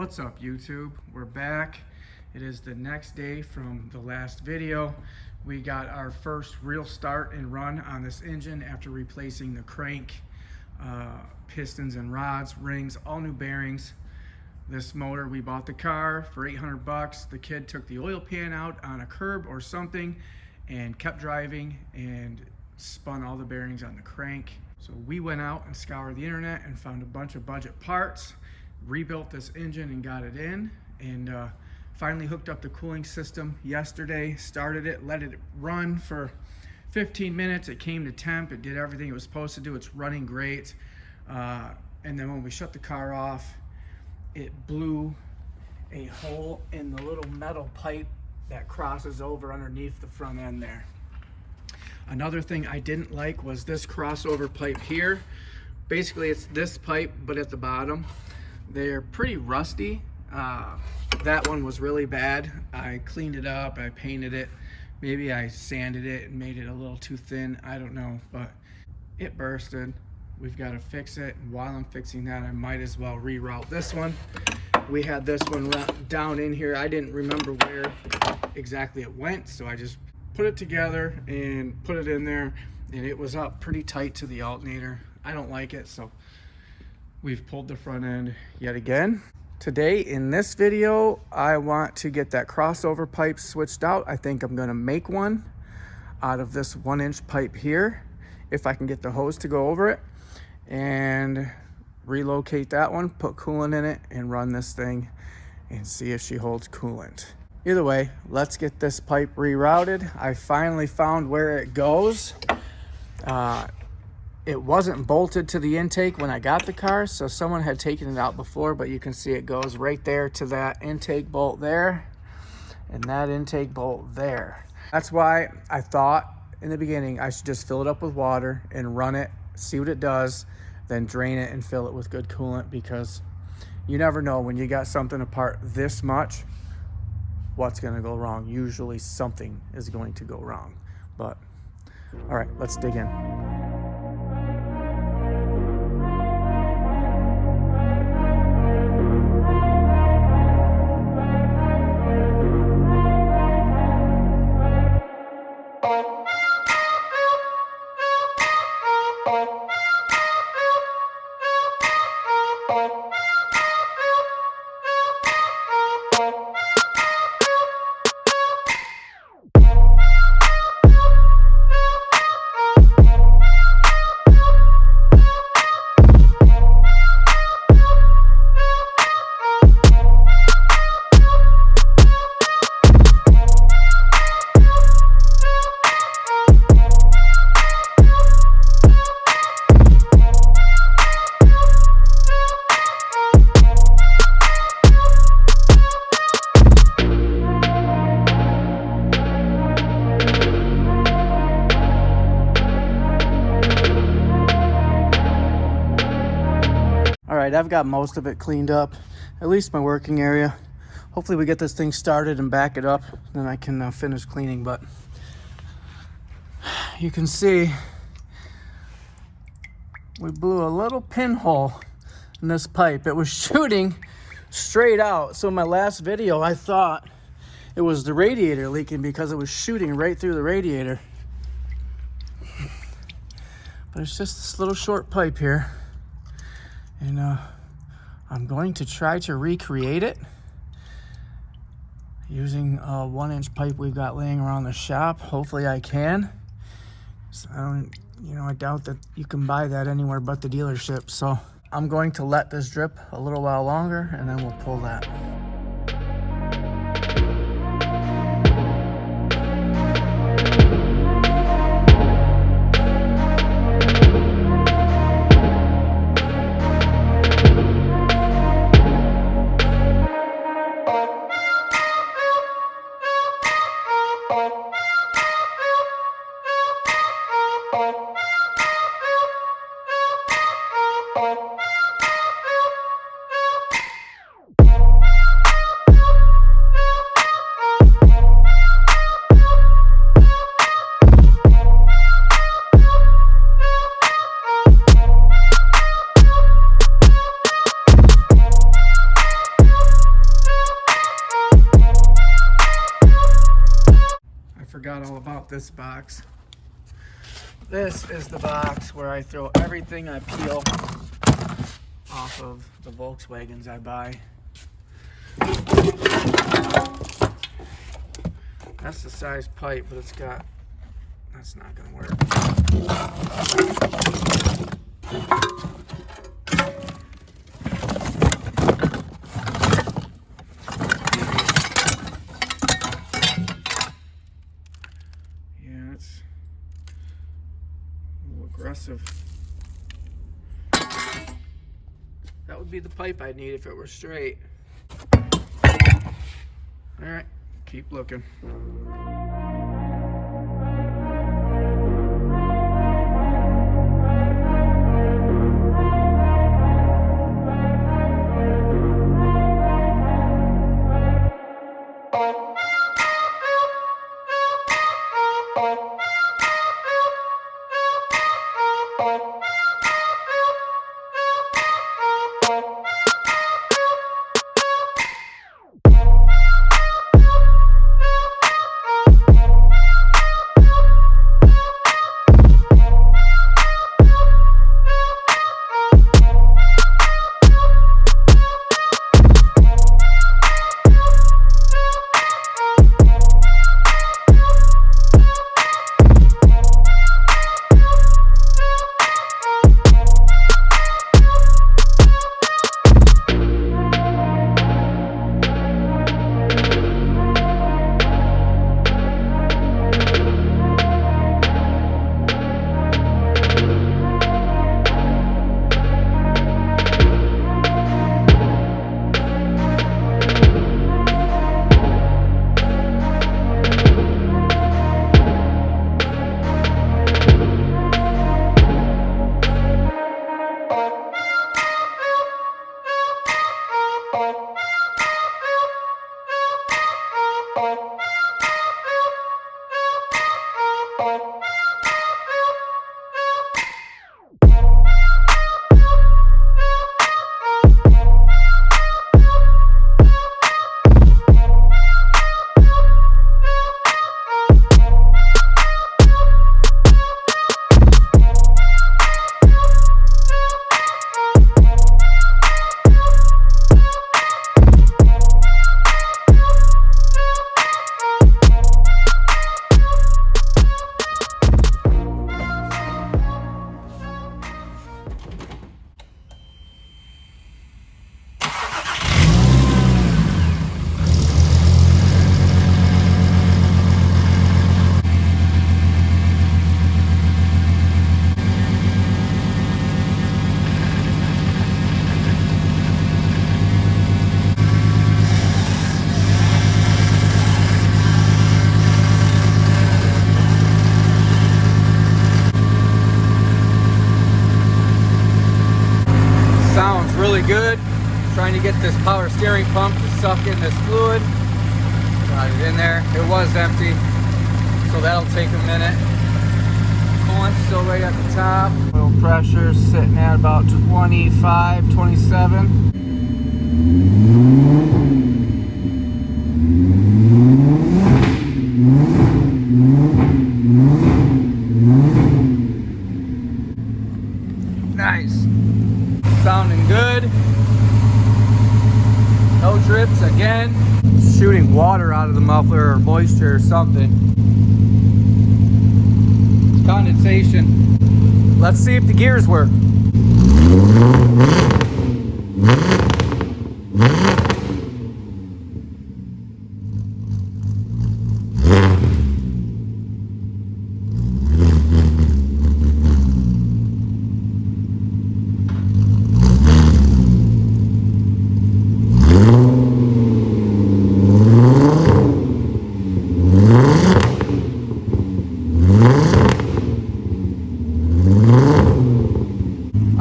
What's up, YouTube? We're back. It is the next day from the last video. We got our first real start and run on this engine after replacing the crank, pistons and rods, rings, all new bearings. This motor, we bought the car for 800 bucks. The kid took the oil pan out on a curb or something and kept driving and spun all the bearings on the crank. So we went out and scoured the internet and found a bunch of budget parts, rebuilt this engine and got it in, and finally hooked up the cooling system yesterday, started it, let it run for 15 minutes. It came to temp, it did everything it was supposed to do. It's running great. And then when we shut the car off, it blew a hole in the little metal pipe that crosses over underneath the front end there. Another thing I didn't like was this crossover pipe here. Basically, it's this pipe, but at the bottom. They're pretty rusty. That one was really bad. I cleaned it up, I painted it. Maybe I sanded it and made it a little too thin. I don't know, but it bursted. We've got to fix it. And while I'm fixing that, I might as well reroute this one. We had this one down in here. I didn't remember where exactly it went, so I just put it together and put it in there, and it was up pretty tight to the alternator. I don't like it, so we've pulled the front end yet again. Today in this video, I want to get that crossover pipe switched out. I think I'm gonna make one out of this 1-inch pipe here, if I can get the hose to go over it, and relocate that one, put coolant in it, and run this thing and see if she holds coolant. Either way, let's get this pipe rerouted. I finally found where it goes. It wasn't bolted to the intake when I got the car, so someone had taken it out before, but you can see it goes right there to that intake bolt there and that intake bolt there. That's why I thought in the beginning I should just fill it up with water and run it, see what it does, then drain it and fill it with good coolant, because you never know when you got something apart this much what's going to go wrong. Usually something is going to go wrong. But all right, let's dig in. Alright, I've got most of it cleaned up, at least my working area. Hopefully we get this thing started and back it up, then I can finish cleaning. But you can see we blew a little pinhole in this pipe. It was shooting straight out, so in my last video I thought it was the radiator leaking because it was shooting right through the radiator. But it's just this little short pipe here. And I'm going to try to recreate it using a 1-inch pipe we've got laying around the shop. Hopefully I can. So I doubt that you can buy that anywhere but the dealership. So I'm going to let this drip a little while longer, and then we'll pull that. forgot all about this box. This is the box where I throw everything I peel off of the Volkswagens I buy. That's the size pipe, but that's not gonna work. Yeah, it's a little aggressive. That would be the pipe I'd need if it were straight. All right, keep looking. Good. Trying to get this power steering pump to suck in this fluid. Got it in there. It was empty, so that'll take a minute. Coolant's still right at the top. Oil pressure sitting at about 25, 27. Nice. Sounding good. No drips again. Shooting water out of the muffler or moisture or something. Condensation. Let's see if the gears work.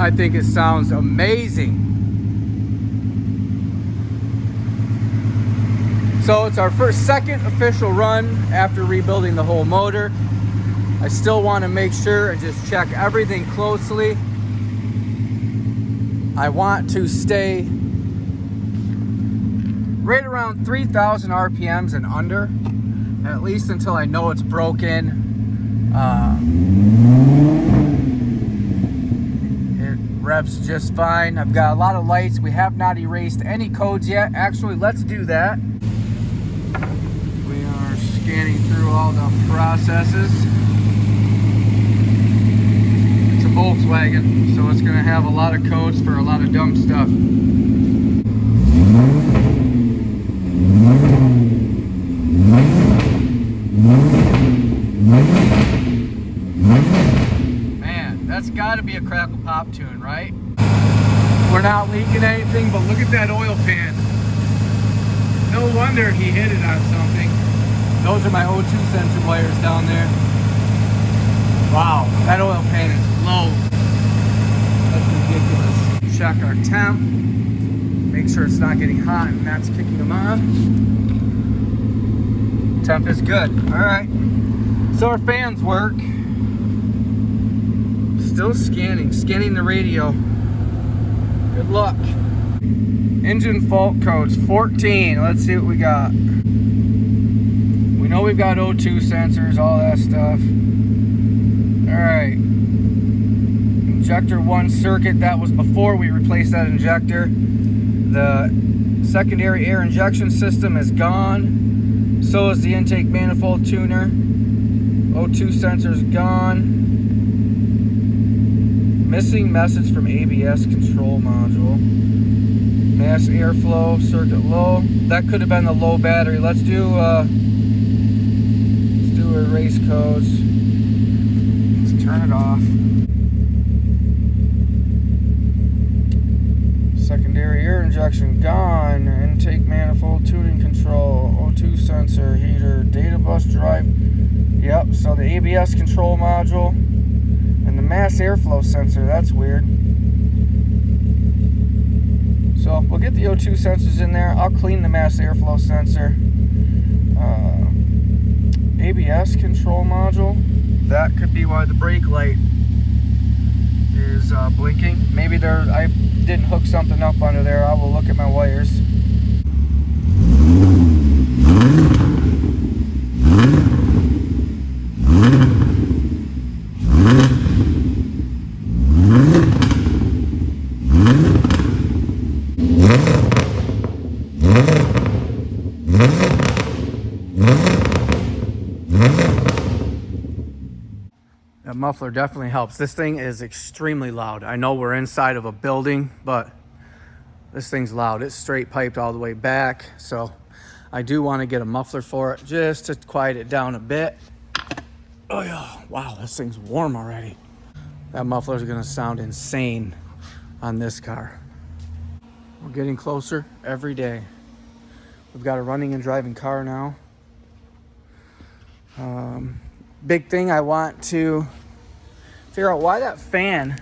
I think it sounds amazing. So it's our second official run after rebuilding the whole motor. I still want to make sure and just check everything closely. I want to stay right around 3,000 RPMs and under. at least until I know it's broken. It revs just fine. I've got a lot of lights. We have not erased any codes yet. Actually, let's do that. We are scanning through all the processes. It's a Volkswagen, so it's gonna have a lot of codes for a lot of dumb stuff. Man, that's gotta be a Crackle Pop tune, right? We're not leaking anything, but look at that oil pan. No wonder he hit it on something. Those are my O2 sensor wires down there. Wow, that oil pan is low. That's ridiculous. Check our temp. Make sure it's not getting hot and that's kicking them on. Temp is good. All right. So our fans work. Still scanning the radio. Good luck. Engine fault codes 14. Let's see what we got. We know we've got O2 sensors, all that stuff. All right. Injector 1 circuit, that was before we replaced that injector. The secondary air injection system is gone. So is the intake manifold tuner. O2 sensors gone. Missing message from ABS control module. Mass airflow circuit low. That could have been the low battery. Let's do erase codes. Let's turn it off. Secondary air injection gone. Intake manifold tuning control. O2 sensor heater. Data bus drive. Yep, so the ABS control module and the mass airflow sensor, that's weird. So we'll get the O2 sensors in there. I'll clean the mass airflow sensor. ABS control module. That could be why the brake light is blinking. Maybe I didn't hook something up under there. I will look at my wires. That muffler definitely helps. This thing is extremely loud. I know we're inside of a building, but this thing's loud. It's straight piped all the way back, so I do want to get a muffler for it just to quiet it down a bit. Oh yeah, wow, this thing's warm already. That muffler is gonna sound insane on this car. We're getting closer every day. We've got a running and driving car now. Big thing, I want to figure out why that fan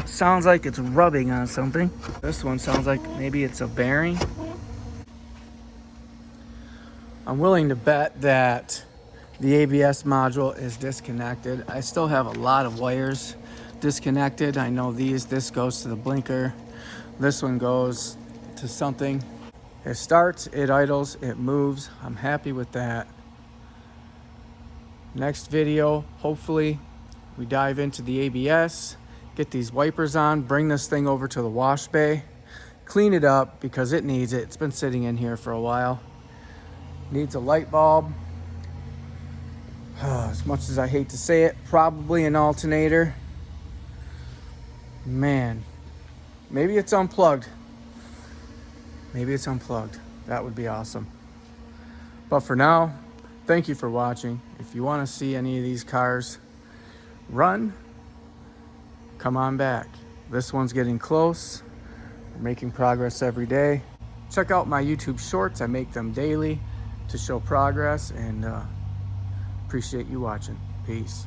sounds like it's rubbing on something. This one sounds like maybe it's a bearing. I'm willing to bet that the ABS module is disconnected. I still have a lot of wires disconnected. I know this goes to the blinker. This one goes to something. It starts, it idles, it moves. I'm happy with that. Next video, hopefully we dive into the ABS, get these wipers on, bring this thing over to the wash bay, clean it up because it needs it. It's been sitting in here for a while. Needs a light bulb. As much as I hate to say it, probably an alternator. Man, maybe it's unplugged. Maybe it's unplugged. That would be awesome. But for now, thank you for watching. If you want to see any of these cars run, come on back. This one's getting close. We're making progress every day. Check out my YouTube shorts. I make them daily to show progress, and appreciate you watching. Peace.